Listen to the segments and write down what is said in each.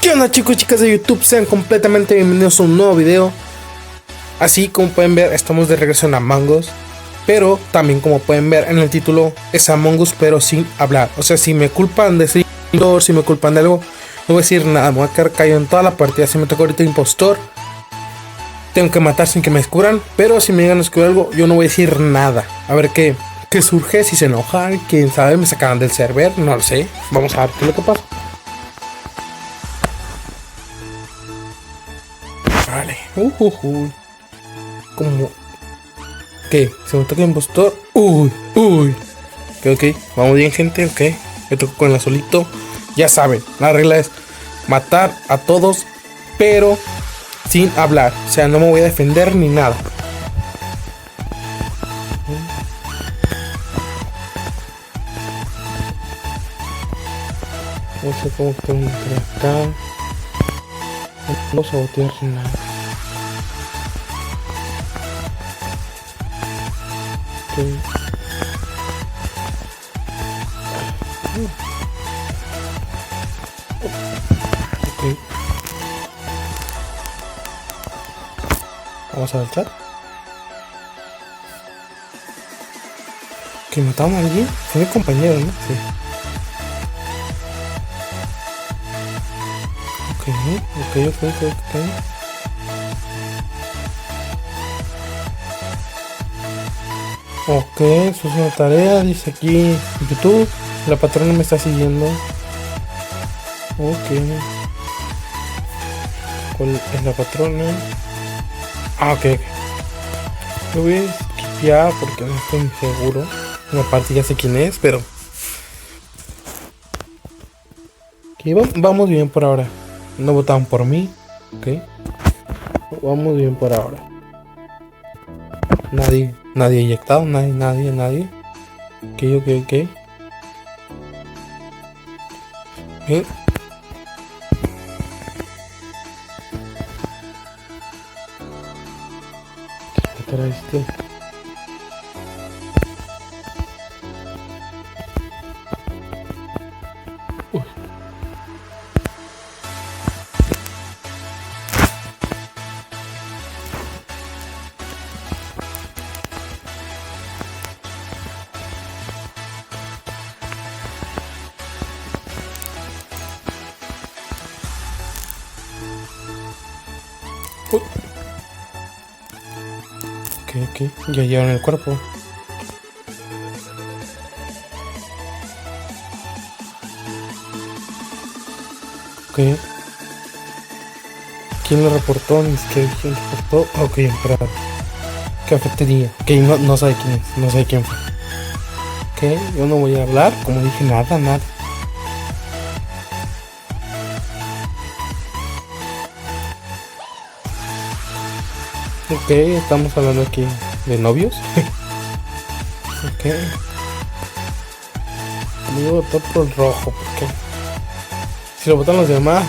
¿Qué onda, chicos y chicas de YouTube? Sean completamente bienvenidos a un nuevo video. Así como pueden ver, estamos de regreso en Among Us. Pero también, como pueden ver en el título, es Among Us pero sin hablar. O sea, si me culpan de ser impostor, si me culpan de algo, no voy a decir nada. Me voy a quedar callado en toda la partida. Si me toca ahorita impostor, tengo que matar sin que me descubran. Pero si me llegan a descubrir algo, yo no voy a decir nada. A ver qué surge, si se enojan, quién sabe, me sacan del server, no lo sé. Vamos a ver qué es lo que pasa. Vale. Como ¿qué? Se me toca el impostor. Ok. Vamos bien, gente. Ok. Me toco con la solito. Ya saben, la regla es matar a todos, pero sin hablar. O sea, no me voy a defender ni nada. No sé cómo tengo que entrar acá. No sabotear nada. Okay. Vamos a saltar. ¿Que matamos a alguien? Fue mi compañero, ¿no? Sí. Ok. Ok, eso es una tarea, dice aquí YouTube. La patrona me está siguiendo. Ok. ¿Cuál es la patrona? Ok. Lo voy a skipear porque no estoy muy seguro. Una parte ya sé quién es, pero okay, vamos bien por ahora. No votaron por mí. Ok. Vamos bien por ahora. Nadie eyectado, nadie. Ok. Bien. ¿Qué era este? Uy. Ok. Ya llevaron el cuerpo. Ok. ¿Quién lo reportó? Ni siquiera quién reportó. Ok, espera. Cafetería. Ok, no sabe quién es. No sabe quién fue. Ok, yo no voy a hablar. Como dije, nada. Ok, estamos hablando aquí de novios. Ok. Voy a votar por el rojo, porque si lo votan los demás.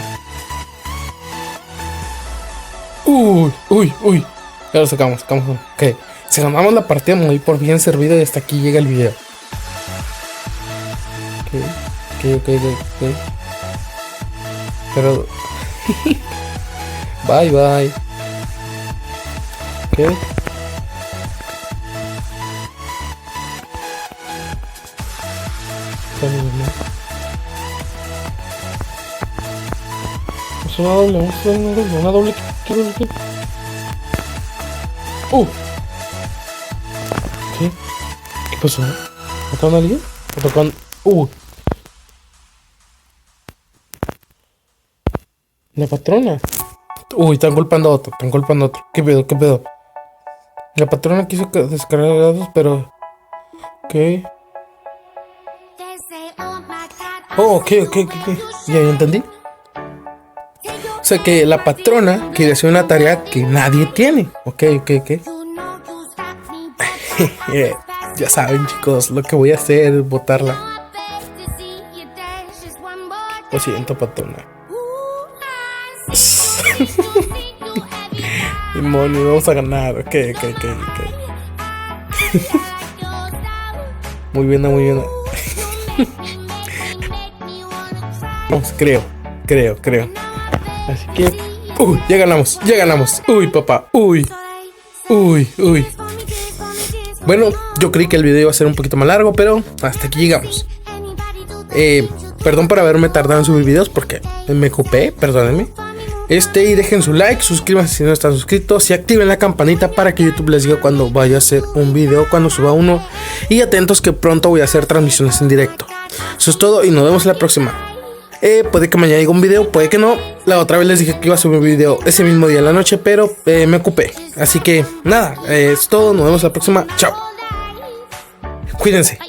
Uy. Ya lo sacamos. Ok. Si ganamos la partida, me voy por bien servido y hasta aquí llega el video. Ok. Pero bye. Ok. Es una doble. ¿Qué pasó? ¿Mataron a alguien? La patrona. Están golpeando a otro. ¿Qué pedo? La patrona quiso descargar datos, pero ok. Ok. Ya entendí. O sea que la patrona quiere hacer una tarea que nadie tiene. Ok. Ya saben, chicos, lo que voy a hacer es botarla. Lo siento, patrona. Demonio, vamos a ganar. Ok. Muy bien. Vamos, creo. Así que, ya ganamos, ya ganamos. Uy, papá, uy. Bueno, yo creí que el video iba a ser un poquito más largo, pero hasta aquí llegamos. Perdón por haberme tardado en subir videos porque me ocupé, perdónenme. Y dejen su like, suscríbanse si no están suscritos y activen la campanita para que YouTube les diga cuando vaya a hacer un video, cuando suba uno. Y atentos que pronto voy a hacer transmisiones en directo. Eso es todo y nos vemos la próxima. Puede que mañana llegue un video, puede que no. La otra vez les dije que iba a subir un video ese mismo día en la noche, pero me ocupé. Así que nada, es todo, nos vemos la próxima. Chao. Cuídense.